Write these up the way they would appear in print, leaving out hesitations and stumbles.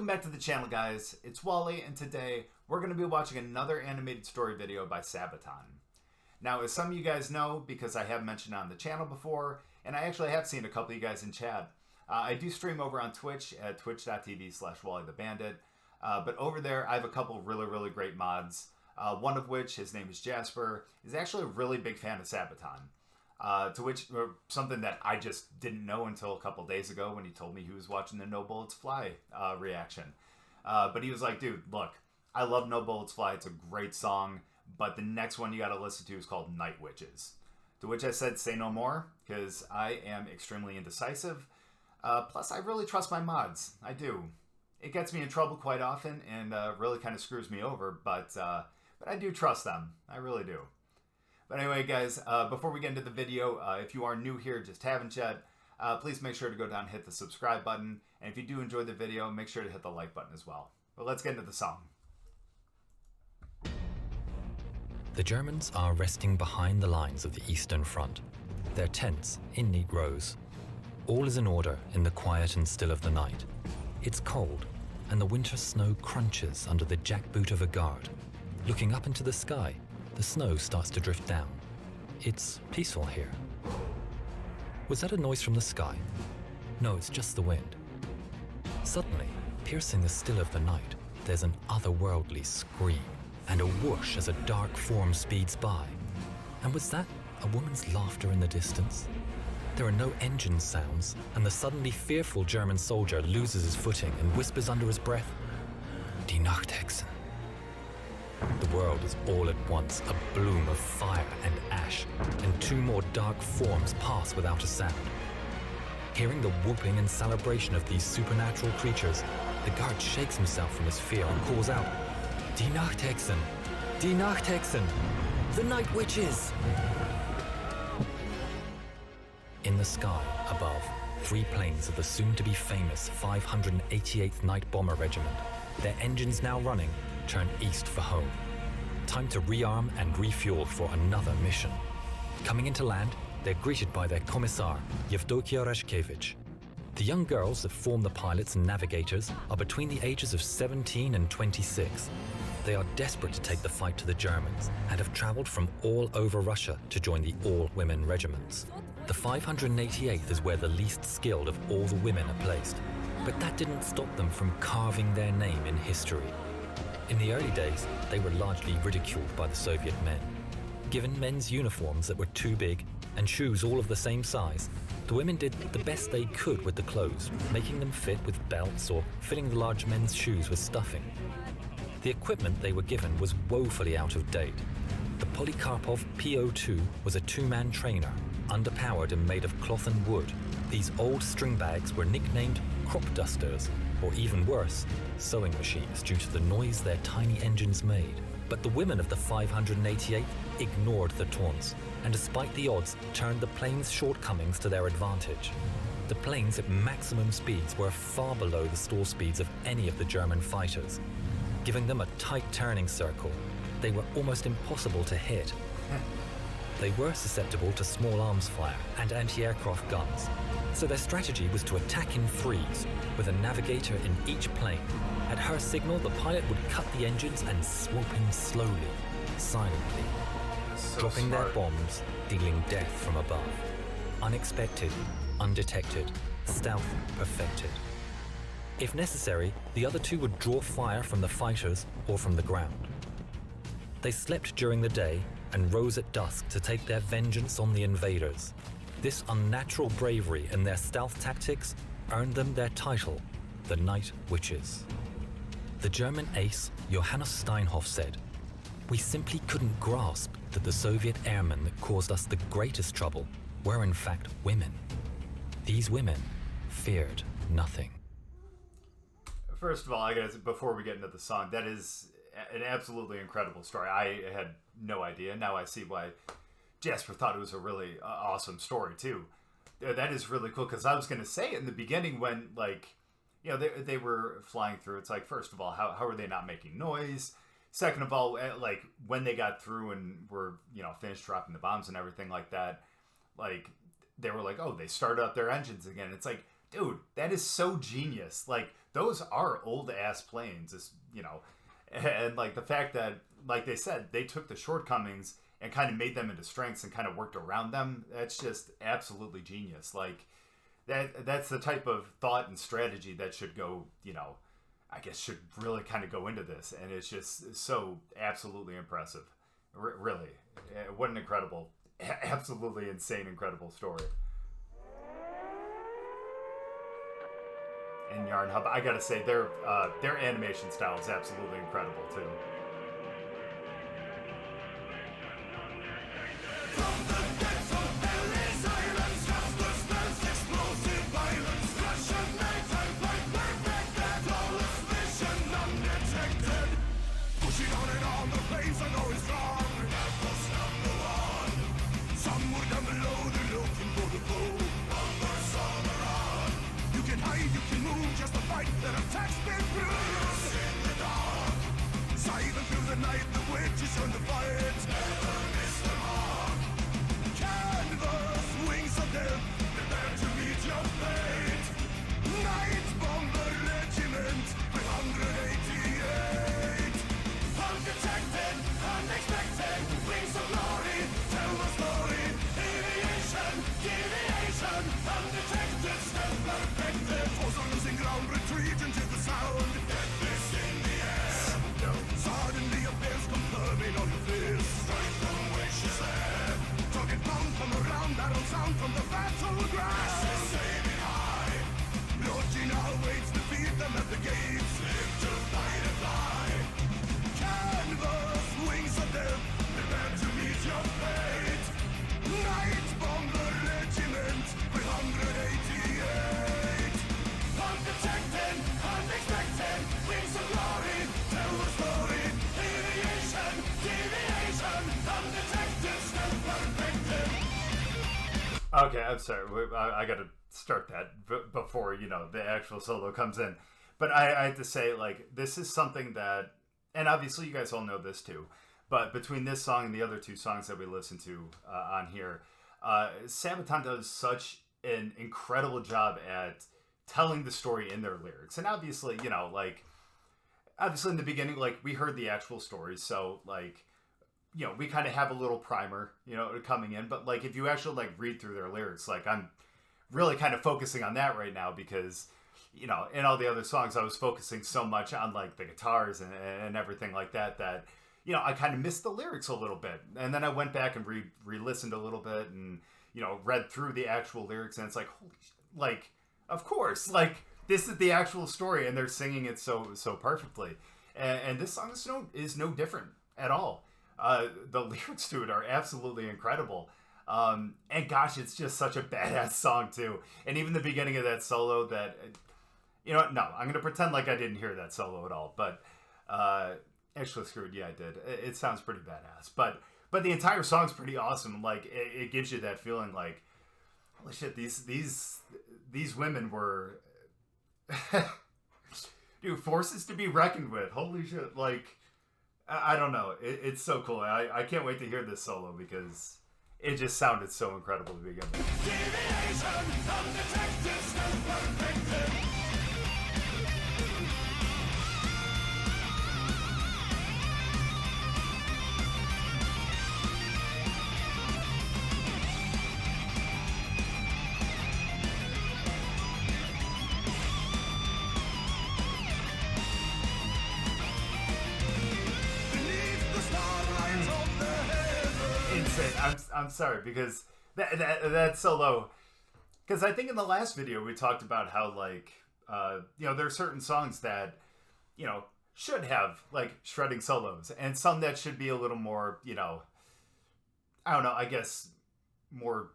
Welcome back to the channel, guys. It's Wally, and today we're going to be watching another animated story video by Sabaton. Now, as some of you guys know, because I have mentioned on the channel before, and I actually have seen a couple of you guys in chat, I do stream over on Twitch at twitch.tv/WallyTheBandit. But over there, I have a couple really great mods. One of which, his name is Jasper, is actually a really big fan of Sabaton. To which, something that I just didn't know until a couple days ago when he told me he was watching the No Bullets Fly reaction. But he was like, dude, look, I love No Bullets Fly. It's a great song. But the next one you got to listen to is called Night Witches. To which I said, say no more, because I am extremely indecisive. Plus, I really trust my mods. I do. It gets me in trouble quite often and really kind of screws me over. But I do trust them. I really do. But anyway, guys, before we get into the video, if you are new here, just haven't yet, please make sure to go down and hit the subscribe button. And if you do enjoy the video, make sure to hit the like button as well. But let's get into the song. The Germans are resting behind the lines of the Eastern Front, their tents in neat rows. All is in order in the quiet and still of the night. It's cold, and the winter snow crunches under the jackboot of a guard. Looking up into the sky, the snow starts to drift down. It's peaceful here. Was that a noise from the sky? No, it's just the wind. Suddenly, piercing the still of the night, there's an otherworldly scream and a whoosh as a dark form speeds by. And was that a woman's laughter in the distance? There are no engine sounds, and the suddenly fearful German soldier loses his footing and whispers under his breath, Die Nachthexen. The world is all at once a bloom of fire and ash, and two more dark forms pass without a sound. Hearing the whooping and celebration of these supernatural creatures, the guard shakes himself from his fear and calls out, Die Nachthexen! Die Nachthexen! The Night Witches! In the sky, above, three planes of the soon-to-be famous 588th Night Bomber Regiment, their engines now running, turn east for home. Time to rearm and refuel for another mission. Coming into land, they're greeted by their commissar, Yevdokia Rashkevich. The young girls that form the pilots and navigators are between the ages of 17 and 26. They are desperate to take the fight to the Germans and have traveled from all over Russia to join the all-women regiments. The 588th is where the least skilled of all the women are placed, but that didn't stop them from carving their name in history. In the early days, they were largely ridiculed by the Soviet men. Given men's uniforms that were too big and shoes all of the same size, the women did the best they could with the clothes, making them fit with belts or filling the large men's shoes with stuffing. The equipment they were given was woefully out of date. The Polikarpov PO2 was a two-man trainer, underpowered and made of cloth and wood. These old string bags were nicknamed crop dusters, or even worse, sewing machines due to the noise their tiny engines made. But the women of the 588 ignored the taunts, and despite the odds, turned the plane's shortcomings to their advantage. The planes at maximum speeds were far below the stall speeds of any of the German fighters. Giving them a tight turning circle, they were almost impossible to hit. They were susceptible to small arms fire and anti-aircraft guns, so their strategy was to attack in threes, with a navigator in each plane. At her signal, the pilot would cut the engines and swoop in slowly, silently, dropping their bombs, dealing death from above. Unexpected, undetected, stealth perfected. If necessary, the other two would draw fire from the fighters or from the ground. They slept during the day and rose at dusk to take their vengeance on the invaders. This unnatural bravery and their stealth tactics earned them their title, the Night Witches. The German ace, Johannes Steinhoff, said, "We simply couldn't grasp that the Soviet airmen that caused us the greatest trouble were in fact women. These women feared nothing." First of all, I guess before we get into the song, that is an absolutely incredible story. I had no idea. Now I see why Jasper thought it was a really awesome story too. That is really cool, because I was going to say in the beginning when, like, you know, they were flying through, it's like, first of all, how are they not making noise? Second of all, like, when they got through and were, you know, finished dropping the bombs and everything like that, like, they were like, oh, they started up their engines again. It's like, dude, that is so genius. Like, those are old ass planes, you know, and like the fact that, like they said, they took the shortcomings and kind of made them into strengths and kind of worked around them. That's just absolutely genius. Like, that's the type of thought and strategy that should go, you know, I guess should really kind of go into this. And it's just so absolutely impressive. Really. What an incredible, absolutely insane, incredible story. And Yarnhub, I gotta say, their animation style is absolutely incredible too. Night Bomber Regiment, 588. Undetected, unexpected, wings of glory, tell the story. Deviation, deviation, undetected, still perfected. Foes are losing ground, retreat into the sound. Get this in the air. Suddenly appears, confirming all your fears. Strike the wishes there. Target bound from around, battle sound from the battleground. Awaits to feed them at the gates. Live to fight and fly. Canvas, wings of death, prepare to meet your fate. Night Bomber Regiment, 588. Undetected, unexpected, wings of glory, tell the story. Deviation, deviation, undetected, still perfected. Okay, I'm sorry. I gotta start that before, you know, the actual solo comes in. But I have to say, like, this is something that, and obviously you guys all know this too, but between this song and the other two songs that we listen to on here, Sabaton does such an incredible job at telling the story in their lyrics. And obviously, you know, like, obviously in the beginning, like, we heard the actual stories, so, like, you know, we kind of have a little primer, you know, coming in. But, like, if you actually, like, read through their lyrics, like, I'm really kind of focusing on that right now because, you know, in all the other songs I was focusing so much on, like, the guitars and everything like that, you know, I kind of missed the lyrics a little bit. And then I went back and re-listened a little bit and, you know, read through the actual lyrics, and it's like, holy shit, like, of course, like, this is the actual story and they're singing it so perfectly. And this song is no different at all. The lyrics to it are absolutely incredible. And gosh, it's just such a badass song too. And even the beginning of that solo that, you know what? No, I'm going to pretend like I didn't hear that solo at all. But, actually screwed. Yeah, I did. It sounds pretty badass. But the entire song's pretty awesome. Like, it gives you that feeling like, holy shit, these women were, dude, forces to be reckoned with. Holy shit. Like, I don't know. It's so cool. I can't wait to hear this solo because it just sounded so incredible to begin with. Deviation, undetected, still perfected. I'm sorry because that's so low. Because I think in the last video we talked about how, like, you know, there are certain songs that, you know, should have, like, shredding solos, and some that should be a little more, you know, I don't know, I guess more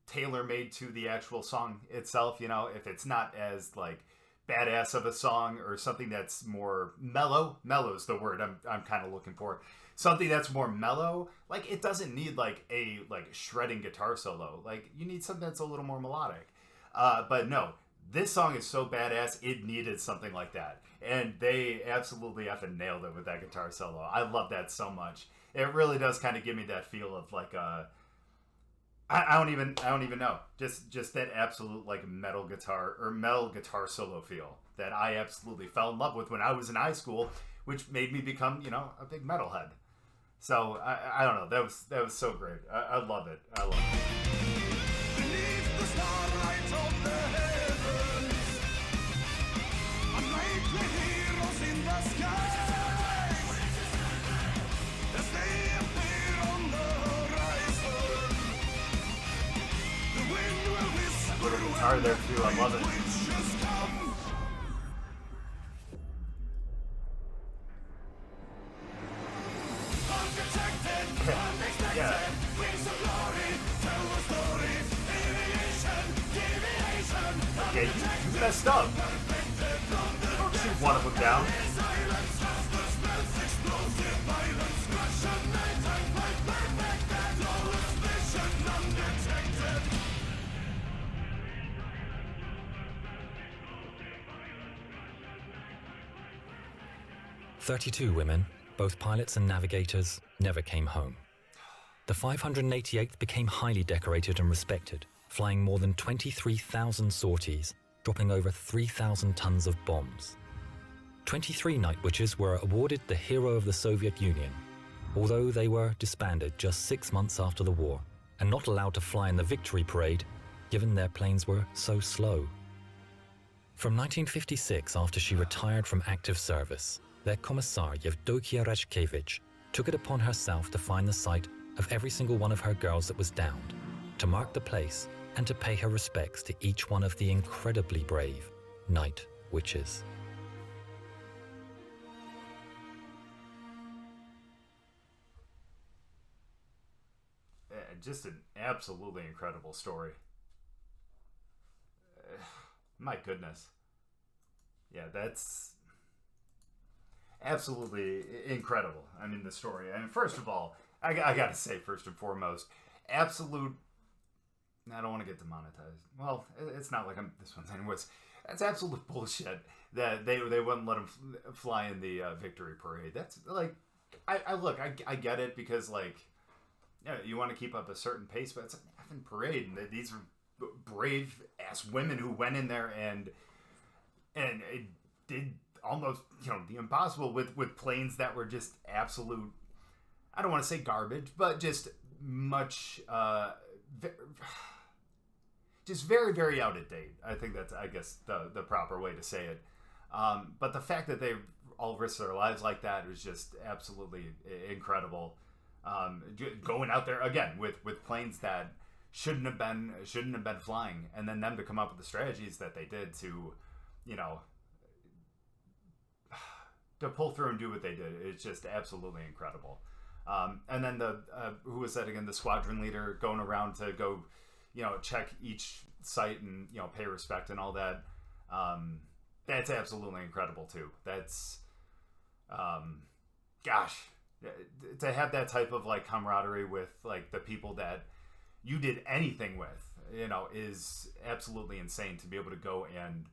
tailor-made to the actual song itself. You know, if it's not as, like, badass of a song or something that's more mellow's the word I'm kind of looking for. Something that's more mellow, like, it doesn't need, like, a, like, shredding guitar solo. Like, you need something that's a little more melodic. But no, this song is so badass, it needed something like that. And they absolutely effing nailed it with that guitar solo. I love that so much. It really does kind of give me that feel of, like, I don't even know. Just that absolute like metal guitar solo feel that I absolutely fell in love with when I was in high school, which made me become, you know, a big metalhead. So I don't know. That was so great. I love it. I love it. Beneath the starlight of the heavens, unlikely heroes in the sky, as they appear on the horizon, the wind will whisper Little guitar there too. I love it. which has come. Unprotected, unexpected, Yeah. wings of glory, tell the story, deviation, deviation, Okay, you messed up. Don't shoot one of them down. silence, the smells, explosive violence, Russian nighttime fight, perfected, flawless vision, undetected. "32 women, both pilots and navigators, never came home. The 588th became highly decorated and respected, flying more than 23,000 sorties, dropping over 3,000 tons of bombs. 23 Night Witches were awarded the Hero of the Soviet Union, although they were disbanded just 6 months after the war and not allowed to fly in the victory parade, given their planes were so slow. From 1956, after she retired from active service, their commissar Yevdokia Rashkevich took it upon herself to find the site of every single one of her girls that was downed, to mark the place and to pay her respects to each one of the incredibly brave Night Witches. Just an absolutely incredible story. My goodness. Yeah, that's absolutely incredible. I mean, the story. I mean, first of all, I gotta say, first and foremost, absolute. I don't want to get demonetized. Well, it's not like I'm this one's anyways. That's absolute bullshit that they wouldn't let him fly in the victory parade. That's like, I get it because like, yeah, you want to keep up a certain pace, but it's an effing parade, and these are brave ass women who went in there and it did almost, you know, the impossible with planes that were just absolute. I don't want to say garbage, but just much, just very, very out of date. I think that's, I guess, the proper way to say it. But the fact that they all risked their lives like that was just absolutely incredible. Going out there again with planes that shouldn't have been flying, and then them to come up with the strategies that they did to, you know, to pull through and do what they did. It's just absolutely incredible. And then the who was that again? The squadron leader going around to go, you know, check each site and, you know, pay respect and all that. That's absolutely incredible too. That's, gosh, to have that type of like camaraderie with like the people that you did anything with, you know, is absolutely insane to be able to go and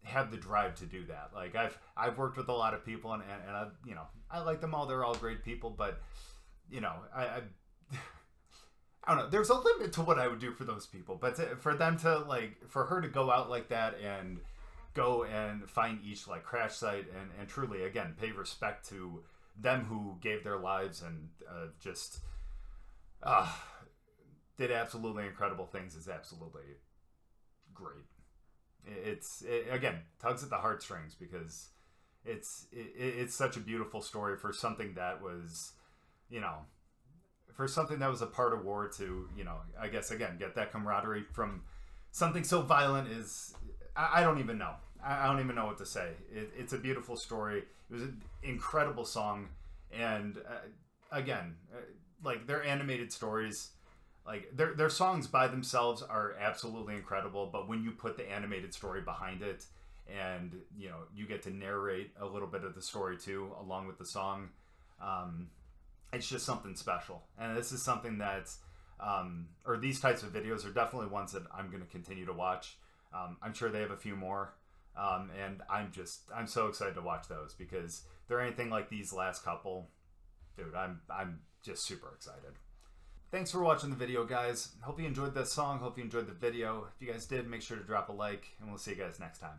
have the drive to do that. Like I've worked with a lot of people and I, you know, I like them all. They're all great people, but you know, I don't know. There's a limit to what I would do for those people, but for them to like, for her to go out like that and go and find each like crash site and truly again pay respect to them who gave their lives and just did absolutely incredible things is absolutely great. It again tugs at the heartstrings because it's such a beautiful story for something that was, you know, for something that was a part of war to, you know, I guess again get that camaraderie from something so violent is I don't even know. I don't even know what to say. It's a beautiful story. It was an incredible song, and again, like their animated stories, like their songs by themselves are absolutely incredible. But when you put the animated story behind it, and you know you get to narrate a little bit of the story too, along with the song, it's just something special. And this is something that's, or these types of videos are definitely ones that I'm going to continue to watch. I'm sure they have a few more. And I'm so excited to watch those because they're anything like these last couple, dude, I'm just super excited. thanks for watching the video, guys. Hope you enjoyed this song. Hope you enjoyed the video. If you guys did, make sure to drop a like, and we'll see you guys next time.